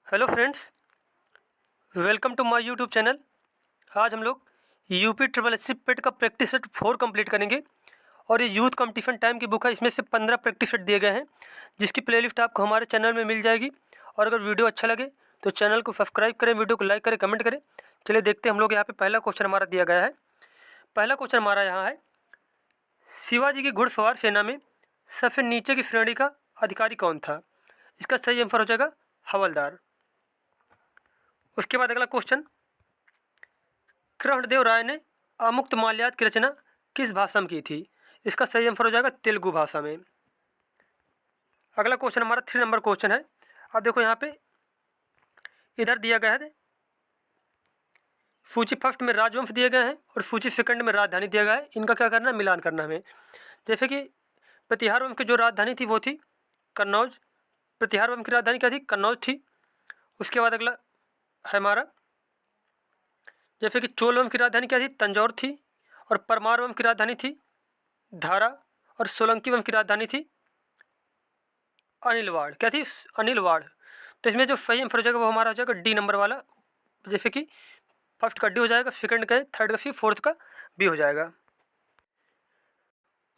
Hello friends, welcome to my YouTube channel. आज हम लोग UP triple S C PET का प्रैक्टिस सेट 4 कंप्लीट करेंगे और ये यूथ कंपटीशन टाइम की बुक है। इसमें से 15 प्रैक्टिस सेट दिए गए हैं जिसकी प्लेलिस्ट आपको हमारे चैनल में मिल जाएगी। और अगर वीडियो अच्छा लगे तो चैनल को सब्सक्राइब करें, वीडियो को लाइक करें, कमेंट करें। चलिए देखते हैं हम लोग यहाँ पे पहला क्वेश्चन हमारा दिया गया है। पहला क्वेश्चन हमारा यहाँ है, शिवाजी की घुड़सवार सेना में सबसे नीचे की श्रेणी का अधिकारी कौन था? इसका सही आंसर हो जाएगा हवलदार। उसके बाद अगला क्वेश्चन, कृष्णदेव राय ने अमुक्त माल्याद की रचना किस भाषा में की थी? इसका सही आंसर हो जाएगा तेलुगु भाषा में। अगला क्वेश्चन हमारा 3 नंबर क्वेश्चन है। अब देखो यहाँ पे इधर दिया गया है, सूची फर्स्ट में राजवंश दिए गए हैं और सूची सेकंड में राजधानी दिया गया है। इनका क्या करना है, मिलान करना हमें। जैसे कि प्रतिहार वंश की जो राजधानी थी वो थी कन्नौज। प्रतिहार वंश की राजधानी क्या थी? कन्नौज थी। उसके बाद अगला है हमारा, जैसे कि चोल वंश की राजधानी क्या थी? तंजौर थी। और परमार वंश की राजधानी थी धारा। और सोलंकी वंश की राजधानी थी अनिलवाड़। क्या थी? अनिलवाड़। तो इसमें जो सही आंसर हो जाएगा वो हमारा हो जाएगा डी नंबर वाला। जैसे कि फर्स्ट का डी हो जाएगा, सेकंड का थर्ड का सी, फोर्थ का बी हो जाएगा।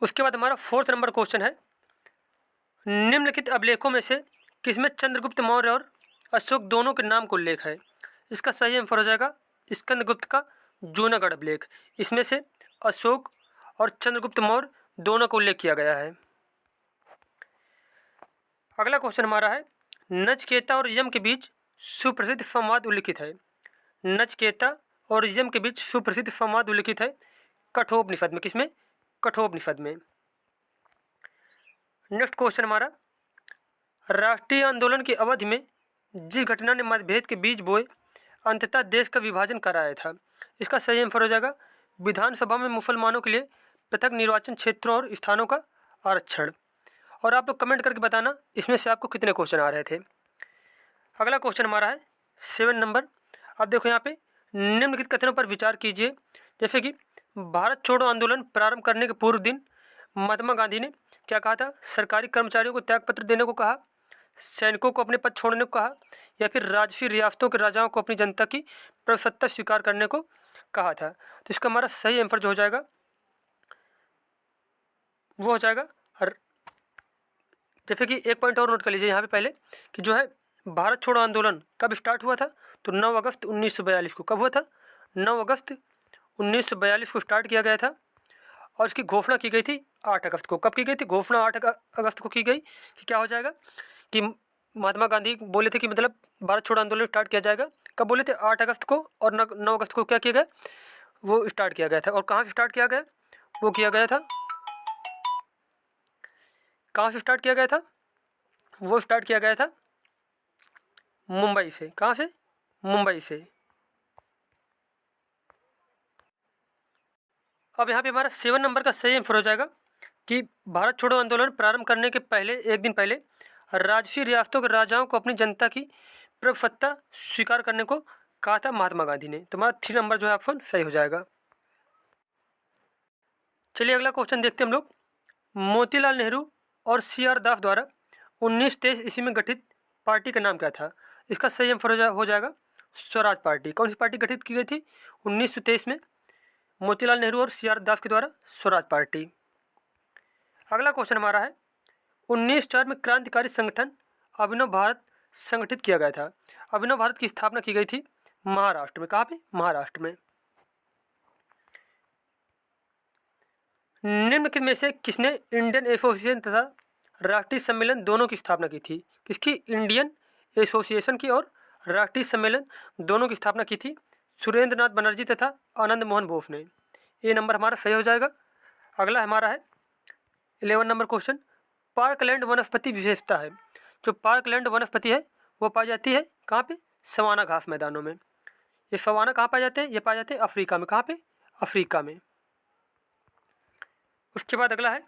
उसके बाद हमारा 4th नंबर क्वेश्चन है, निम्नलिखित अभिलेखों में से किसमें चंद्रगुप्त मौर्य और अशोक दोनों के नाम का उल्लेख है? इसका सही आंसर हो जाएगा स्कंदगुप्त का जूनागढ़ अभिलेख। इसमें से अशोक और चंद्रगुप्त मौर्य दोनों का उल्लेख किया गया है। अगला क्वेश्चन हमारा है, नचिकेता और यम के बीच सुप्रसिद्ध संवाद उल्लिखित है। नचिकेता और यम के बीच सुप्रसिद्ध संवाद उल्लिखित है कठोपनिषद में। किसमें? कठोपनिषद में। नेक्स्ट क्वेश्चन हमारा, राष्ट्रीय आंदोलन की अवधि में जिस घटना ने मतभेद के बीज बोए अंततः देश का विभाजन कराया था, इसका सही आंसर हो जाएगा विधानसभा में मुसलमानों के लिए पृथक निर्वाचन क्षेत्रों और स्थानों का आरक्षण। और आप लोग कमेंट करके बताना इसमें से आपको कितने क्वेश्चन आ रहे थे। अगला क्वेश्चन हमारा है 7 नंबर। अब देखो यहाँ पे निम्नलिखित कथनों पर विचार कीजिए। जैसे कि भारत छोड़ो आंदोलन प्रारंभ करने के पूर्व दिन महात्मा गांधी ने क्या कहा था? सरकारी कर्मचारियों को त्यागपत्र देने को कहा, सैनिकों को अपने पद छोड़ने को कहा, या फिर राजसी रियासतों के राजाओं को अपनी जनता की प्रभुसत्ता स्वीकार करने को कहा था। तो इसका हमारा सही आंसर जो हो जाएगा वो हो जाएगा जैसे कि एक पॉइंट और नोट कर लीजिए यहाँ पे पहले कि जो है भारत छोड़ो आंदोलन कब स्टार्ट हुआ था? तो 9 अगस्त 1942 को। कब हुआ था? 9 अगस्त 1942 को स्टार्ट किया गया था। और इसकी घोषणा की गई थी 8 अगस्त को। कब की गई थी घोषणा? 8 अगस्त को की गई कि क्या हो जाएगा कि महात्मा गांधी बोले थे कि मतलब भारत छोड़ो आंदोलन स्टार्ट किया जाएगा। कब बोले थे? 8 अगस्त को। और 9 अगस्त को क्या किया गया? वो स्टार्ट किया गया था। और कहाँ से स्टार्ट किया गया? वो किया गया था, कहाँ से स्टार्ट किया गया था? वो स्टार्ट किया गया था मुंबई से। कहाँ से? मुंबई से। अब यहाँ पे हमारा 7 नंबर का सही आंसर हो जाएगा कि भारत छोड़ो आंदोलन प्रारंभ करने के पहले एक दिन पहले राजसी रियासतों के राजाओं को अपनी जनता की प्रभुसत्ता स्वीकार करने को कहा था महात्मा गांधी ने। तो हमारा 3 नंबर जो है ऑप्शन सही हो जाएगा। चलिए अगला क्वेश्चन देखते हैं हम लोग। मोतीलाल नेहरू और CR दास द्वारा 1923 ईस्वी में गठित पार्टी का नाम क्या था? इसका सही आंसर हो जाएगा स्वराज पार्टी। कौन सी पार्टी गठित की गई थी 1923 में? मोतीलाल नेहरू और CR दास के द्वारा स्वराज पार्टी। अगला क्वेश्चन हमारा है, 1904 में क्रांतिकारी संगठन अभिनव भारत संगठित किया गया था। अभिनव भारत की स्थापना की गई थी महाराष्ट्र में। कहाँ पे? महाराष्ट्र में। निम्नलिखित में से किसने इंडियन एसोसिएशन तथा राष्ट्रीय सम्मेलन दोनों की स्थापना की थी? किसकी? इंडियन एसोसिएशन की और राष्ट्रीय सम्मेलन दोनों की स्थापना की थी सुरेंद्र नाथ बनर्जी तथा आनंद मोहन बोस ने। ये नंबर हमारा सही हो जाएगा। अगला हमारा है 11 नंबर क्वेश्चन, पार्कलैंड वनस्पति विशेषता है। जो पार्कलैंड वनस्पति है वो पाई जाती है कहाँ पे? सवाना घास मैदानों में। ये सवाना कहाँ पाए जाते हैं? ये पाए जाते हैं अफ्रीका में। कहाँ पे? अफ्रीका में। उसके बाद अगला है,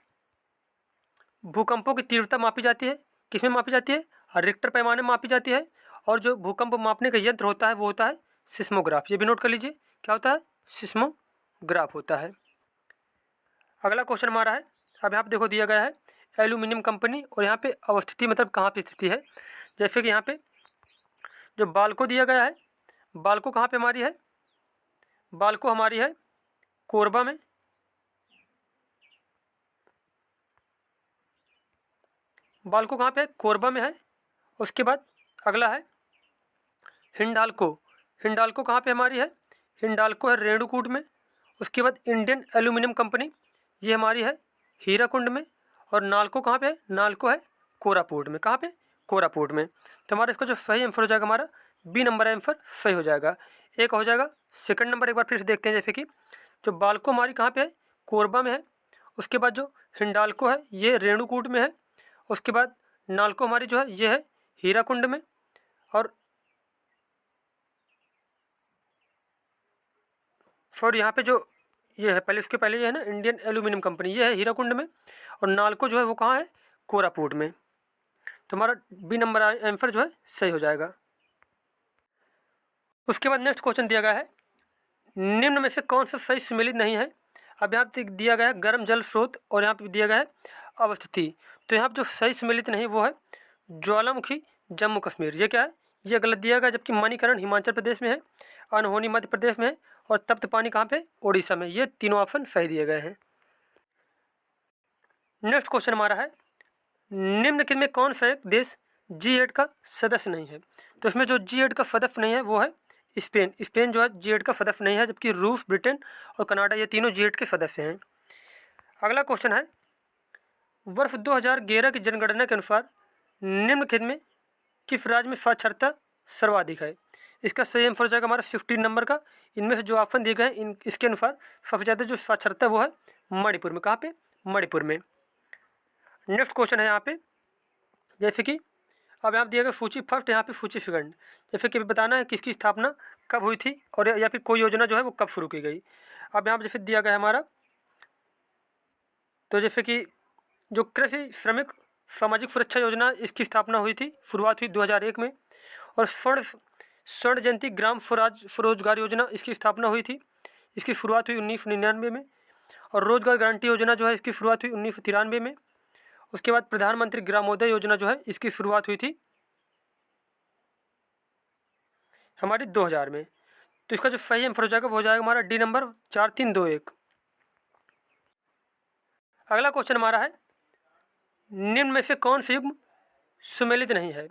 भूकंपों की तीव्रता मापी जाती है। किसमें मापी जाती है? रिक्टर पैमाने में मापी जाती है। और जो भूकंप मापने का यंत्र होता है वो होता है सिस्मोग्राफ। ये भी नोट कर लीजिए, क्या होता है? सिस्मोग्राफ होता है। अगला क्वेश्चन हमारा है, अब यहाँ पे देखो दिया गया है एल्यूमिनियम कंपनी और यहाँ पे अवस्थिति मतलब कहाँ पे स्थिति है। जैसे कि यहाँ पे जो बाल्को दिया गया है, बाल्को कहाँ पे हमारी है? बाल्को हमारी है कोरबा में। बाल्को कहाँ पे है? कोरबा में है। उसके बाद अगला है हिंडाल्को। हिंडाल्को कहाँ पे हमारी है? हिंडाल्को है रेणुकूट में। उसके बाद इंडियन एल्यूमिनियम कंपनी, ये हमारी है हीराकुंड में। और नाल्को कहाँ पे है? नाल्को है कोरापुट में। कहाँ पे? कोरापुट में। तो हमारा इसका जो सही आंसर हो जाएगा हमारा बी नंबर आंसर सही हो जाएगा। एक हो जाएगा। सेकंड नंबर एक बार फिर से देखते हैं, जैसे कि जो बाल्को हमारी कहाँ पे है? कोरबा में है। उसके बाद जो हिंडाल्को है ये रेणुकूट में है। उसके बाद नाल्को हमारी जो है ये है हीराकुंड में। और सॉरी यहाँ पे जो ये है पहले, उसके पहले ये है ना इंडियन एल्यूमिनियम कंपनी, ये है हीराकुंड में। और नाल्को जो है वो कहाँ है? कोरापुट में। तो हमारा बी नंबर आंसर जो है सही हो जाएगा। उसके बाद नेक्स्ट क्वेश्चन दिया गया है, निम्न में से कौन सा सही सम्मिलित नहीं है? अब यहाँ पे दिया गया है गर्म जल स्रोत और यहाँ पे दिया गया है अवस्थिति। तो यहाँ पे जो सही सम्मिलित नहीं वो है ज्वालामुखी जम्मू कश्मीर। ये क्या है? ये गलत दिया गया, जबकि मणिकरण हिमाचल प्रदेश में है, अनहोनी मध्य प्रदेश में है और तप्त पानी कहाँ पे? उड़ीसा में। ये तीनों ऑप्शन सही दिए गए हैं। नेक्स्ट क्वेश्चन हमारा है, निम्नलिखित में कौन सा एक देश G8 का सदस्य नहीं है? तो इसमें जो G8 का सदस्य नहीं है वो है स्पेन। स्पेन जो है G8 का सदस्य नहीं है, जबकि रूस, ब्रिटेन और कनाडा ये तीनों G8 के सदस्य हैं। अगला क्वेश्चन है, वर्ष 2011 की जनगणना के अनुसार निम्नलिखित में किस राज्य में साक्षरता सर्वाधिक है? इसका सही आंसर हो जाएगा हमारा 15 नंबर का। इनमें से जो ऑप्शन दिए गए हैं इसके अनुसार सबसे ज़्यादा जो साक्षरता वो है मणिपुर में। कहाँ पे? मणिपुर में। नेक्स्ट क्वेश्चन है यहाँ पे, जैसे कि अब यहाँ दिया गया सूची फर्स्ट, यहाँ पे सूची सेकंड। जैसे कि बताना है किसकी स्थापना कब हुई थी और या फिर कोई योजना जो है वो कब शुरू की गई। अब यहाँ पे जैसे दिया गया है हमारा, तो जैसे कि जो कृषि श्रमिक सामाजिक सुरक्षा योजना, इसकी स्थापना हुई थी, शुरुआत हुई 2001 में। और स्वर्ण जयंती ग्राम स्वरोजगार योजना, इसकी स्थापना हुई थी, इसकी शुरुआत हुई 1999 में। और रोजगार गारंटी योजना जो है इसकी शुरुआत हुई 1993 में। उसके बाद प्रधानमंत्री ग्रामोदय योजना जो है इसकी शुरुआत हुई थी हमारी 2000 में। तो इसका जो सही आंसर हो जाएगा वो हो जाएगा हमारा डी नंबर 4321। अगला क्वेश्चन हमारा है, निम्न में से कौन सा युग्म सुमेलित नहीं है?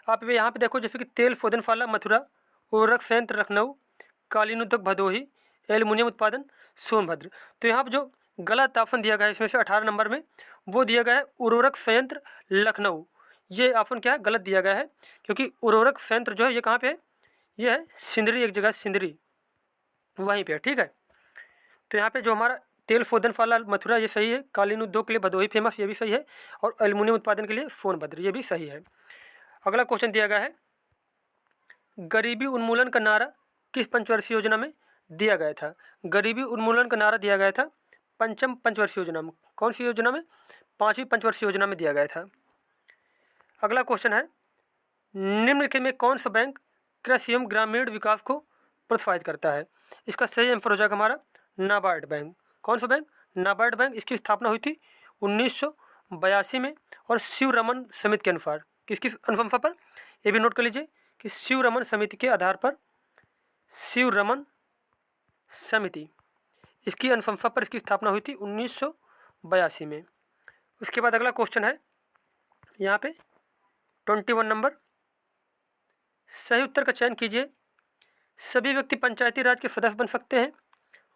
आप यहाँ पे देखो, जैसे कि तेल शोधनशाला मथुरा, उर्वरक संयंत्र लखनऊ, कालीन उद्योग भदोही, एल्युमिनियम उत्पादन सोनभद्र। तो यहाँ पर जो गलत ऑप्शन दिया गया है इसमें से 18 नंबर में, वो दिया गया है उर्वरक संयंत्र लखनऊ। ये ऑप्शन क्या है? गलत दिया गया है, क्योंकि उर्वरक संयंत्र जो है ये कहाँ पे है? ये है सिंदरी, एक जगह सिंदरी वहीं पे है। ठीक है, तो यहाँ पे जो हमारा तेल शोधनशाला मथुरा ये सही है, कालीन उद्योग के लिए भदोही फेमस ये भी सही है, और एल्युमिनियम उत्पादन के लिए सोनभद्र ये भी सही है। अगला क्वेश्चन दिया गया है, गरीबी उन्मूलन का नारा किस पंचवर्षीय योजना में दिया गया था? गरीबी उन्मूलन का नारा दिया गया था पंचम पंचवर्षीय योजना में। कौन सी योजना में? 5वीं पंचवर्षीय योजना में दिया गया था। अगला क्वेश्चन है, निम्नलिखित में कौन सा बैंक कृषि एवं ग्रामीण विकास को प्रोत्साहित करता है? इसका सही आंसर हो जाएगा हमारा नाबार्ड बैंक। कौन सा बैंक? नाबार्ड बैंक। इसकी स्थापना हुई थी 1982 में। और शिव रमन समिति के अनुसार, किसकी अनुशंसा पर? ये भी नोट कर लीजिए कि शिव रमन समिति के आधार पर, शिव रमन समिति इसकी अनुशंसा पर इसकी स्थापना हुई थी 1982 में। उसके बाद अगला क्वेश्चन है यहाँ पे 21 नंबर, सही उत्तर का चयन कीजिए। सभी व्यक्ति पंचायती राज के सदस्य बन सकते हैं।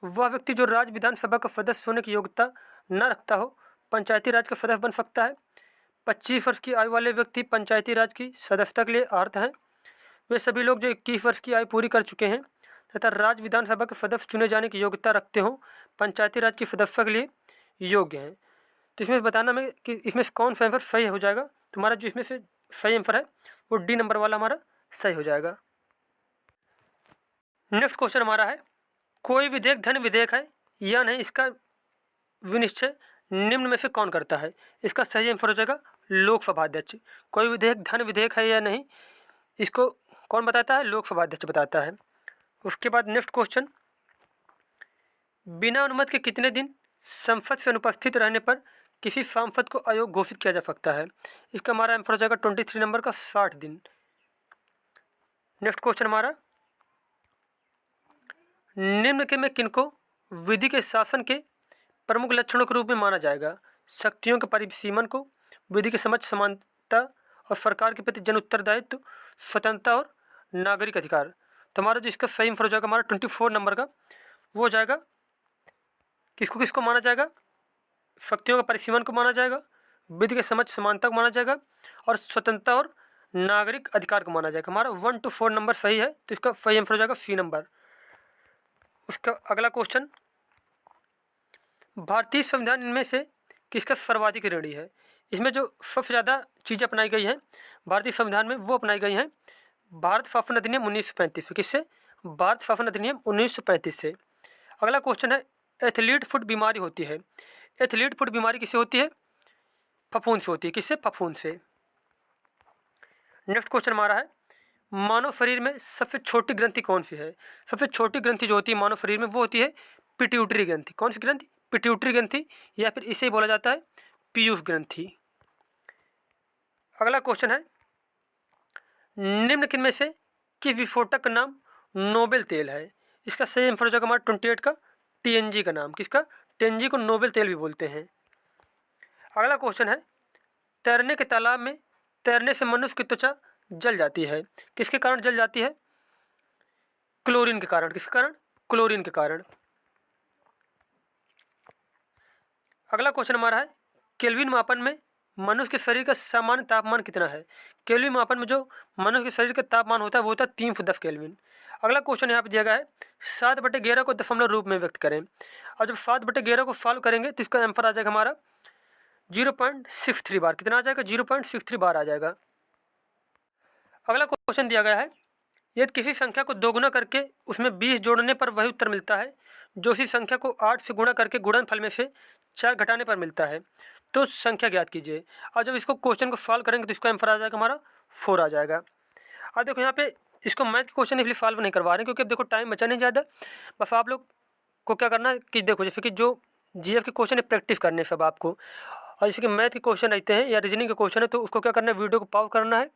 वह व्यक्ति जो राज्य विधानसभा का सदस्य होने की योग्यता न रखता हो पंचायती राज का सदस्य बन सकता है। 25 वर्ष की आयु वाले व्यक्ति पंचायती राज की सदस्यता के लिए अर्ह हैं। वे सभी लोग जो 21 वर्ष की आयु पूरी कर चुके हैं तथा राज्य विधानसभा के सदस्य चुने जाने की योग्यता रखते हों पंचायती राज की सदस्यता के लिए योग्य हैं। तो इसमें बताना में कि इसमें से कौन सा आंसर सही हो जाएगा। तुम्हारा जो इसमें से सही आंसर है वो डी नंबर वाला हमारा सही हो जाएगा। नेक्स्ट क्वेश्चन हमारा है, कोई विधेयक धन विधेयक है या नहीं, इसका विनिश्चय निम्न में से कौन करता है? इसका सही आंसर हो जाएगा लोकसभा अध्यक्ष। कोई विधेयक धन विधेयक है या नहीं, इसको कौन बताता है? लोकसभा अध्यक्ष बताता है। उसके बाद नेक्स्ट क्वेश्चन, बिना अनुमति के कितने दिन संसद से अनुपस्थित रहने पर किसी सांसद को अयोग्य घोषित किया जा सकता है? इसका हमारा आंसर हो जाएगा 23 नंबर का 60 दिन। नेक्स्ट क्वेश्चन हमारा, निम्न के में किनको विधि के शासन के प्रमुख लक्षणों के रूप में माना जाएगा? शक्तियों के परिसीमन को, विधि के समक्ष समानता और सरकार के प्रति जन उत्तरदायित्व, स्वतंत्रता और नागरिक अधिकार। तो हमारा जो इसका सही आंसर हो जाएगा हमारा 24 नंबर का, वो हो जाएगा किसको किसको माना जाएगा? शक्तियों का परिसीमन को माना जाएगा, विधि के समक्ष समानता को माना जाएगा और स्वतंत्रता और नागरिक अधिकार को माना जाएगा। हमारा 1 to 4 नंबर सही है, तो इसका सही आंसर हो जाएगा सी नंबर। उसका अगला क्वेश्चन, भारतीय संविधान इनमें से किसका सर्वाधिक ऋणी है? इसमें जो सबसे ज़्यादा चीज़ें अपनाई गई हैं भारतीय संविधान में, वो अपनाई गई हैं भारत शासन अधिनियम 1935 से। किससे? भारत शासन अधिनियम 1935 से। अगला क्वेश्चन है, एथलीट फुट बीमारी होती है। एथलीट फुट बीमारी किससे होती है? फफूंद से होती है। किससे? फफूंद से। नेक्स्ट क्वेश्चन हमारा है, मानव शरीर में सबसे छोटी ग्रंथि कौन सी है? सबसे छोटी ग्रंथि जो होती है मानव शरीर में, वो होती है पिट्यूटरी ग्रंथि। कौन सी ग्रंथि? पिट्यूटरी ग्रंथि, या फिर इसे बोला जाता है पीयूष ग्रंथि। अगला क्वेश्चन है, निम्न किनमें से किस विस्फोटक का नाम नोबेल तेल है? इसका सही आंसर हो जाएगा हमारा 28 का टीएनजी का नाम। किसका? टीएनजी को नोबेल तेल भी बोलते हैं। अगला क्वेश्चन है, तैरने के तालाब में तैरने से मनुष्य की त्वचा जल जाती है। किसके कारण जल जाती है? क्लोरीन के कारण। किसके कारण? क्लोरीन के कारण। अगला क्वेश्चन हमारा है, केल्विन मापन में मनुष्य के शरीर का सामान्य तापमान कितना है? केल्विन मापन में जो मनुष्य के शरीर का तापमान होता है वो होता है 310 केल्विन। अगला क्वेश्चन यहाँ पे दिया गया है, 7/11 को दशमलव रूप में व्यक्त करें। और जब 7/11 को सॉल्व करेंगे तो इसका आंसर आ जाएगा हमारा 0.63 बार। कितना आ जाएगा? 0.63 बार आ जाएगा। अगला क्वेश्चन दिया गया है, यदि किसी संख्या को दोगुना करके उसमें 20 जोड़ने पर वही उत्तर मिलता है जो उसी संख्या को 8 से गुणा करके गुणनफल में से 4 घटाने पर मिलता है, तो संख्या ज्ञात कीजिए। और जब इसको क्वेश्चन को सॉल्व करेंगे तो इसका आंसर आ जाएगा हमारा 4 आ जाएगा। और देखो यहाँ पे इसको मैथ के क्वेश्चन इसलिए सॉल्व नहीं करवा रहे हैं क्योंकि अब देखो टाइम बचा नहीं ज़्यादा। बस आप लोग को क्या करना है कि देखो जैसे कि जो जीएफ के क्वेश्चन है प्रैक्टिस करने सब आपको, और जैसे कि मैथ के क्वेश्चन रहते हैं या रीजनिंग के क्वेश्चन है तो उसको क्या करना है, वीडियो को पॉज करना है,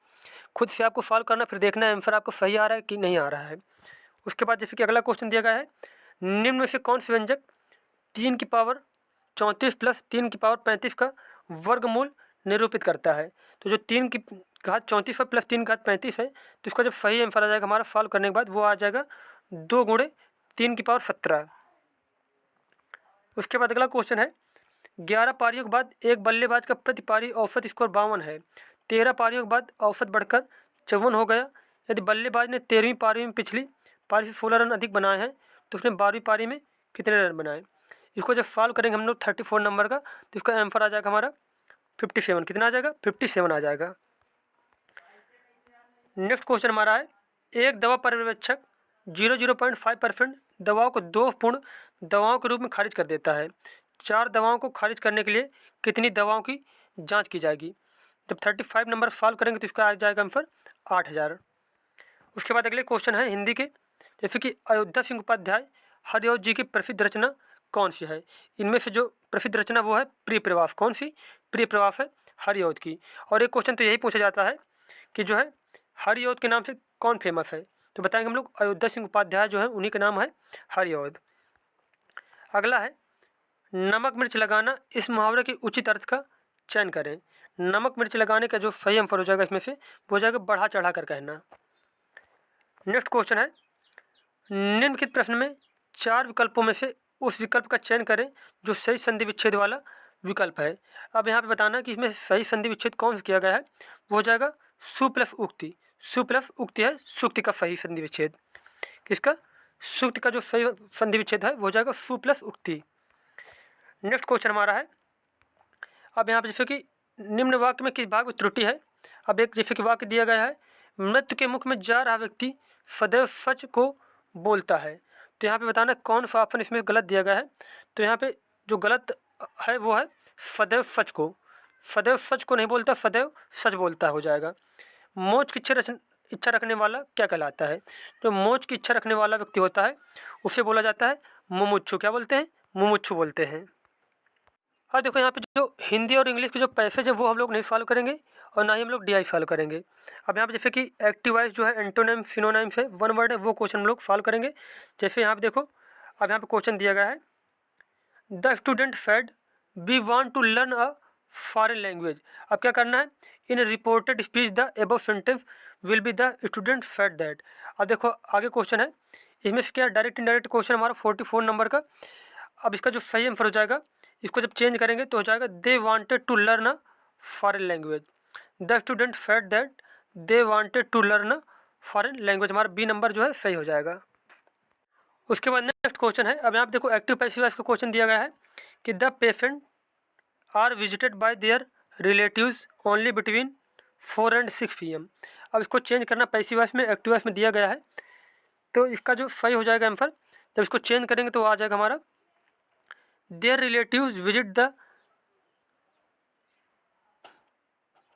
खुद से आपको सॉल्व करना, फिर देखना है आंसर आपको सही आ रहा है कि नहीं आ रहा है। उसके बाद जैसे कि अगला क्वेश्चन दिया गया है, निम्न में से कौन से व्यंजक 3 की पावर 34 प्लस 3 की पावर 35 का वर्गमूल निरूपित करता है? तो जो 3 की घात 34 है प्लस 3 की घात 35 है, तो इसका जब सही आंसर आ जाएगा हमारा सॉल्व करने के बाद, वो आ जाएगा 2 गुणे 3 की पावर 17। उसके बाद अगला क्वेश्चन है, 11 पारियों के बाद एक बल्लेबाज का प्रति पारी औसत स्कोर 52 है। 13 पारियों के बाद औसत बढ़कर 54 हो गया। यदि बल्लेबाज ने 13वीं पारी में पिछली पारी से 16 रन अधिक बनाए हैं तो उसने 12वीं पारी में कितने रन बनाए? इसको जब सॉल्व करेंगे हम लोग 34 नंबर का, तो इसका आंसर आ जाएगा हमारा 57। कितना आ जाएगा? 57 आ जाएगा। नेक्स्ट क्वेश्चन हमारा है, एक दवा पर्यवेक्षक 0.5% दवाओं को 2 पूर्ण दवाओं के रूप में खारिज कर देता है। 4 दवाओं को खारिज करने के लिए कितनी दवाओं की जांच की जाएगी? जब 35 नंबर सॉल्व करेंगे तो इसका आ जाएगा आंसर 8000। उसके बाद अगले क्वेश्चन है हिंदी के, जैसे कि अयोध्या सिंह उपाध्याय हरिऔध जी की प्रसिद्ध रचना कौन सी है? इनमें से जो प्रसिद्ध रचना वो है प्रिय प्रवास। कौन सी? प्रिय प्रवास है हरिऔध की। और एक क्वेश्चन तो यही पूछा जाता है कि जो है हरिऔध के नाम से कौन फेमस है? तो बताएंगे हम लोग अयोध्या सिंह उपाध्याय जो है उन्हीं का नाम है हरिऔध। अगला है, नमक मिर्च लगाना इस मुहावरे के उचित अर्थ का चयन करें। नमक मिर्च लगाने का जो सही आंसर हो जाएगा इसमें से वो हो जाएगा बढ़ा चढ़ा कर कहना। नेक्स्ट क्वेश्चन है, निम्नलिखित प्रश्न में 4 विकल्पों में से उस विकल्प का चयन करें जो सही संधि विच्छेद वाला विकल्प है। अब यहाँ पे बताना कि इसमें सही संधि विच्छेद कौन सा किया गया है, वो हो जाएगा सु प्लस उक्ति। सु प्लस उक्ति है सूक्ति का सही संधि विच्छेद। किसका? सूक्ति का जो सही संधि विच्छेद है वो हो जाएगा सु प्लस उक्ति। नेक्स्ट क्वेश्चन हमारा है, अब यहाँ पे जैसे कि निम्न वाक्य में किस भाग में त्रुटि है? अब एक जैसे कि वाक्य दिया गया है, मृत्यु के मुख में जा रहा व्यक्ति सदैव सच को बोलता है। तो यहाँ पे बताना कौन सा ऑप्शन इसमें गलत दिया गया है। तो यहाँ पे जो गलत है वो है सदैव सच को। सदैव सच को नहीं बोलता, सदैव सच बोलता हो जाएगा। मोक्ष की इच्छा रखने वाला क्या कहलाता है? जो मोक्ष की इच्छा रखने वाला व्यक्ति होता है उसे बोला जाता है मुमुक्षु। क्या बोलते हैं? मुमुक्षु बोलते हैं। हाँ देखो यहाँ पे जो हिंदी और इंग्लिश के जो पैसेज है वो हम लोग नहीं सॉल्व करेंगे, और ना ही हम लोग DI सॉल्व करेंगे। अब यहाँ पे जैसे कि एक्टिव वॉइस जो है एंटोनिम सिनोनिम से वन वर्ड है वो क्वेश्चन हम लोग सॉल्व करेंगे। जैसे यहाँ पे देखो, अब यहाँ पे क्वेश्चन दिया गया है, the student said we want to learn a foreign language. अब क्या करना है, in reported speech the above sentence will be the student said that. अब देखो आगे क्वेश्चन है, इसमें से क्या डायरेक्ट इनडायरेक्ट क्वेश्चन हमारा 44 नंबर का। अब इसका जो सही आंसर हो जाएगा, इसको जब चेंज करेंगे तो हो जाएगा they wanted to learn a foreign language. The student said that they wanted to learn a foreign language, हमारा बी नंबर जो है सही हो जाएगा। उसके बाद नेक्स्ट क्वेश्चन है, अब यहाँ पे देखो एक्टिव पैसिव वॉइस का क्वेश्चन दिया गया है कि the patient are visited by their relatives only between 4 and 6 PM। अब इसको चेंज करना पैसिव वॉइस में एक्टिव वॉइस में दिया गया है, तो इसका जो सही हो जाएगा आंसर, जब इसको चेंज करेंगे तो आ जाएगा हमारा their relatives visit the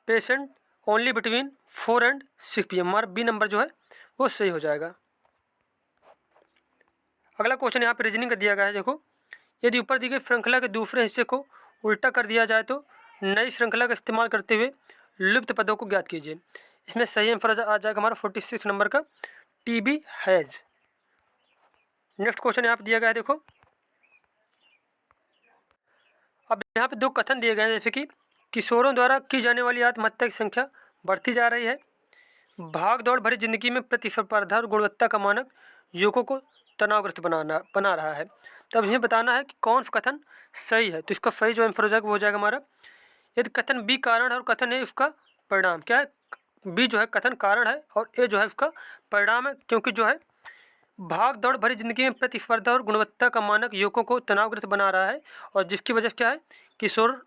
patient only between 4 and 6 PM, हमारा बी नंबर जो है वो सही हो जाएगा। अगला क्वेश्चन यहाँ पे रीजनिंग का दिया गया है, देखो, यदि ऊपर दी गई श्रृंखला के दूसरे हिस्से को उल्टा कर दिया जाए तो नई श्रृंखला का इस्तेमाल करते हुए लुप्त पदों को ज्ञात कीजिए। इसमें सही आंसर आ जाएगा हमारा 46 नंबर का TB हैज। नेक्स्ट क्वेश्चन यहाँ पे दिया गया है, देखो, अब यहाँ पे दो कथन दिए गए हैं, जैसे कि किशोरों द्वारा की जाने वाली आत्महत्या की संख्या बढ़ती जा रही है, भाग दौड़ भरी जिंदगी में प्रतिस्पर्धा और गुणवत्ता का मानक युवकों को तनावग्रस्त बना रहा है। तो अब हमें बताना है कि कौन सा कथन सही है, तो इसका सही जो आंसर हो जाएगा वो हो जाएगा हमारा, यदि कथन बी कारण है और कथन ए उसका परिणाम। क्या है, बी जो है कथन कारण है और ए जो है उसका परिणाम है, क्योंकि जो है भाग दौड़ भरी जिंदगी में प्रतिस्पर्धा और गुणवत्ता का मानक युवकों को तनावग्रस्त बना रहा है, और जिसकी वजह से क्या है, किशोर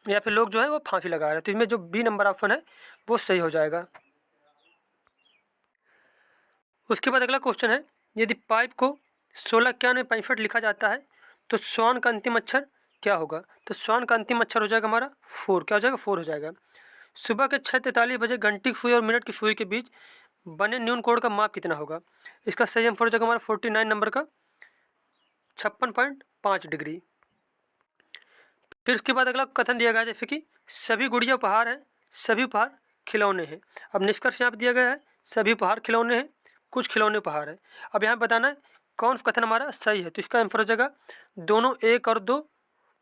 या फिर लोग जो है वो फांसी लगा रहे हैं। तो इसमें जो बी नंबर ऑप्शन है वो सही हो जाएगा। उसके बाद अगला क्वेश्चन है, यदि पाइप को 16 लिखा जाता है तो श्वान का अंतिम अक्षर क्या होगा। तो श्वान का अंतिम अक्षर हो जाएगा हमारा 4। क्या हो जाएगा, 4 हो जाएगा। सुबह के 6:43 बजे घंटी की सुई और मिनट की सुई के बीच बने न्यून कोण का माप कितना होगा। इसका सही आंसर हो जाएगा हमारा 49 नंबर का 56.5 डिग्री। फिर उसके बाद अगला कथन दिया गया है, जैसे कि सभी गुड़िया उपहार हैं, सभी उपहार खिलौने हैं। अब निष्कर्ष यहाँ पे दिया गया है, सभी उपहार खिलौने हैं, कुछ खिलौने उपहार हैं। अब यहाँ बताना है कौन सा कथन हमारा सही है, तो इसका आंसर हो जाएगा दोनों 1 और 2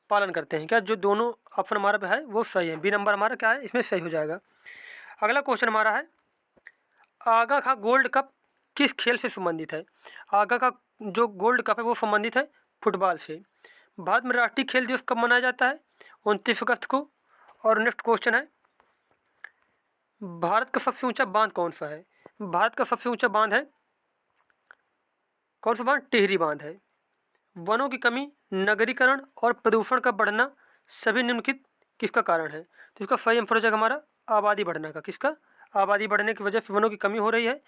पालन करते हैं। क्या, जो दोनों ऑप्शन हमारा पे है वो सही है, बी नंबर हमारा क्या है इसमें सही हो जाएगा। अगला क्वेश्चन हमारा है, आगा का गोल्ड कप किस खेल से संबंधित है। आगा का जो गोल्ड कप है वो संबंधित है फुटबॉल से। भारत में राष्ट्रीय खेल दिवस कब मनाया जाता है, 29 अगस्त को। और नेक्स्ट क्वेश्चन है, भारत का सबसे ऊंचा बांध कौन सा है। भारत का सबसे ऊंचा बांध है, कौन सा बांध, टिहरी बांध है। वनों की कमी, नगरीकरण और प्रदूषण का बढ़ना सभी निम्नलिखित किसका कारण है। तो इसका सही आंसर हो जाएगा हमारा आबादी बढ़ने का। किसका, आबादी बढ़ने की वजह से वनों की कमी हो रही है,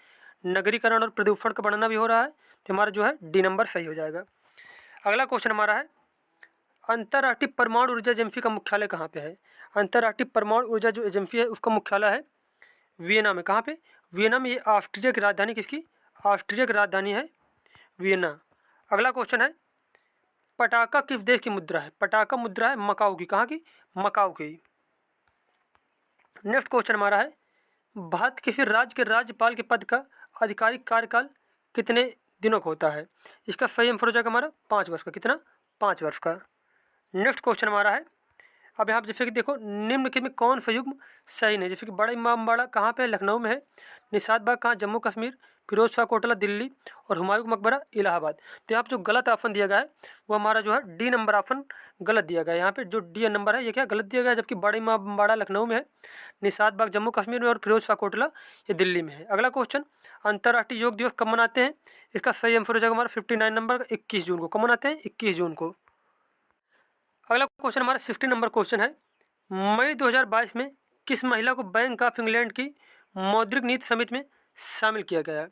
नगरीकरण और प्रदूषण का बढ़ना भी हो रहा है, तो हमारा जो है डी नंबर सही हो जाएगा। अगला क्वेश्चन हमारा है, अंतर्राष्ट्रीय परमाणु ऊर्जा एजेंसी का मुख्यालय कहाँ पे है। अंतर्राष्ट्रीय परमाणु ऊर्जा जो एजेंसी है उसका मुख्यालय है वियना में। कहाँ पे, वियना में। ये ऑस्ट्रिया की राजधानी किसकी, ऑस्ट्रिया की राजधानी है वियना। अगला क्वेश्चन है, पटाका किस देश की मुद्रा है। पटाका मुद्रा है मकाऊ की। कहाँ की, मकाऊ की। नेक्स्ट क्वेश्चन हमारा है, भारत किसी राज्य के राज्यपाल के पद का आधिकारिक कार्यकाल कितने दिनों का होता है। इसका सही आंसर हो जाएगा हमारा 5 वर्ष का। कितना, 5 वर्ष का। नेक्स्ट क्वेश्चन हमारा है, अब यहाँ जैसे कि देखो, निम्नलिखित में कौन सा युग्म सही नहीं। जैसे कि बड़ा इमामबाड़ा कहाँ पे है, लखनऊ में है। निशात बाग कहाँ, जम्मू कश्मीर। फिरोज शाह कोटला दिल्ली। और हुमायूं का मकबरा इलाहाबाद। तो यहाँ पे जो गलत ऑप्शन दिया गया है वो हमारा जो है डी नंबर ऑप्शन गलत दिया गया है। यहाँ पे जो डी नंबर है ये क्या गलत दिया गया है, जबकि बड़ा इमामबाड़ा लखनऊ में है, निशात बाग जम्मू कश्मीर में और फिरोज शाह कोटला ये दिल्ली में है। अगला क्वेश्चन, अंतर्राष्ट्रीय योग दिवस कब मनाते हैं। इसका सही आंसर हो जाएगा हमारा 59 नंबर 21 जून को। कब मनाते हैं, 21 जून को। अगला क्वेश्चन हमारा 60 नंबर क्वेश्चन है, मई 2022 में किस महिला को बैंक ऑफ इंग्लैंड की मौद्रिक नीति समिति में शामिल किया गया है।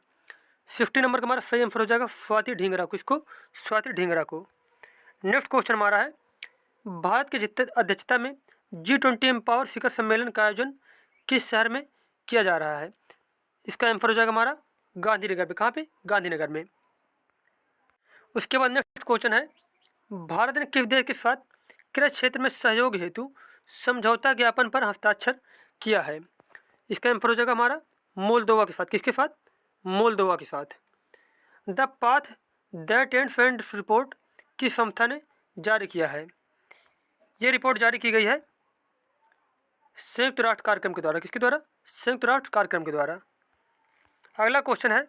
60 नंबर का हमारा सही आंसर हो जाएगा स्वाति ढींगरा को। इसको, स्वाति ढींगरा को। नेक्स्ट क्वेश्चन हमारा है, भारत की अध्यक्षता में G20 एम्पावर शिखर सम्मेलन का आयोजन किस शहर में किया जा रहा है। इसका आंसर हो जाएगा हमारा गांधीनगर में। कहाँ पे, गांधीनगर में। उसके बाद नेक्स्ट क्वेश्चन है, भारत ने किस देश के साथ कृषि क्षेत्र में सहयोग हेतु समझौता ज्ञापन पर हस्ताक्षर किया है? इसका आंसर हो जाएगा हमारा मोल्दोवा के साथ। किसके साथ? मोल्दोवा के साथ। The path that ends and report किस संस्था ने जारी किया है? ये रिपोर्ट जारी की गई है संयुक्त राष्ट्र कार्यक्रम के द्वारा। किसके द्वारा? संयुक्त राष्ट्र कार्यक्रम के द्वारा। अगला क्वेश्चन है,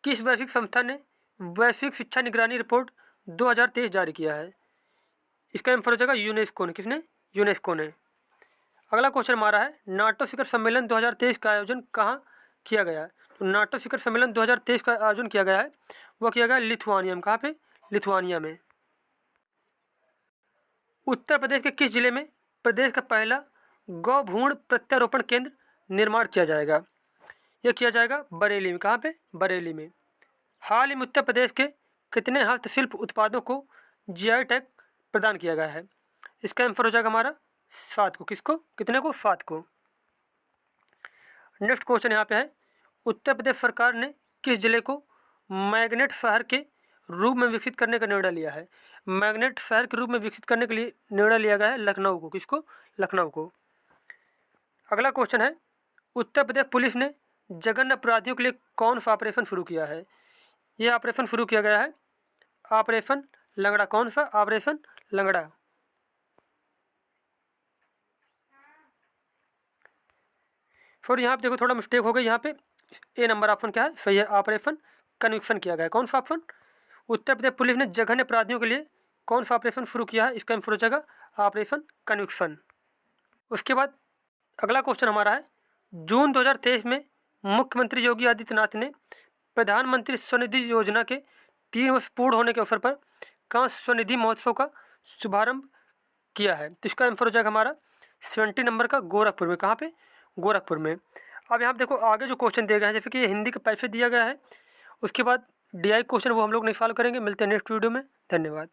किस वैश्विक संस्था ने वैश्विक शिक्षा निगरानी रिपोर्ट 2023 जारी किया है? इसका आंसर हो जाएगा यूनेस्को ने। किसने? यूनेस्को ने। अगला क्वेश्चन हमारा है, नाटो शिखर सम्मेलन 2023 का आयोजन कहाँ किया गया है? तो नाटो शिखर सम्मेलन 2023 का आयोजन किया गया है, वह किया गया लिथुआनिया में। कहाँ पे? लिथुआनिया में। उत्तर प्रदेश के किस जिले में प्रदेश का पहला गौ भ्रूण प्रत्यारोपण केंद्र निर्माण किया जाएगा? यह किया जाएगा बरेली में। कहाँ पे? बरेली में। हाल ही में उत्तर प्रदेश के कितने हस्तशिल्प उत्पादों को जीआई टैग प्रदान किया गया है? इसका आंसर हो जाएगा हमारा 7 को। किसको? कितने को? 7 को। नेक्स्ट क्वेश्चन यहाँ पे है, उत्तर प्रदेश सरकार ने किस जिले को मैग्नेट शहर के रूप में विकसित करने का निर्णय लिया है? मैग्नेट शहर के रूप में विकसित करने के लिए निर्णय लिया गया है लखनऊ को। किसको? लखनऊ को। अगला क्वेश्चन है, उत्तर प्रदेश पुलिस ने जघन्य अपराधियों के लिए कौन सा ऑपरेशन शुरू किया है? यह ऑपरेशन शुरू किया गया है ऑपरेशन लंगड़ा। कौन सा? ऑपरेशन लंगड़ा। फिर यहाँ पे देखो थोड़ा मिस्टेक हो गई। यहाँ पे ए नंबर ऑप्शन क्या है? सही है, ऑपरेशन कन्विक्शन किया गया है। कौन सा ऑप्शन? उत्तर प्रदेश पुलिस ने जघन्य अपराधियों के लिए कौन सा ऑपरेशन शुरू किया है? इसका आंसर हो जाएगा ऑपरेशन कन्विक्शन। उसके बाद अगला क्वेश्चन हमारा है, जून 2023 में मुख्यमंत्री योगी आदित्यनाथ ने प्रधानमंत्री स्वनिधि योजना के 3 वर्ष पूर्ण होने के अवसर पर कहाँ स्वनिधि महोत्सव का शुभारंभ किया है? तो इसका आंसर हो जाएगा हमारा 70 नंबर का गोरखपुर में। कहाँ पे? गोरखपुर में। अब यहाँ पे देखो आगे जो क्वेश्चन दिए गए हैं, जैसे कि ये हिंदी का पैसे दिया गया है, उसके बाद डीआई क्वेश्चन वो हम लोग नहीं सॉल्व करेंगे। मिलते हैं नेक्स्ट वीडियो में। धन्यवाद।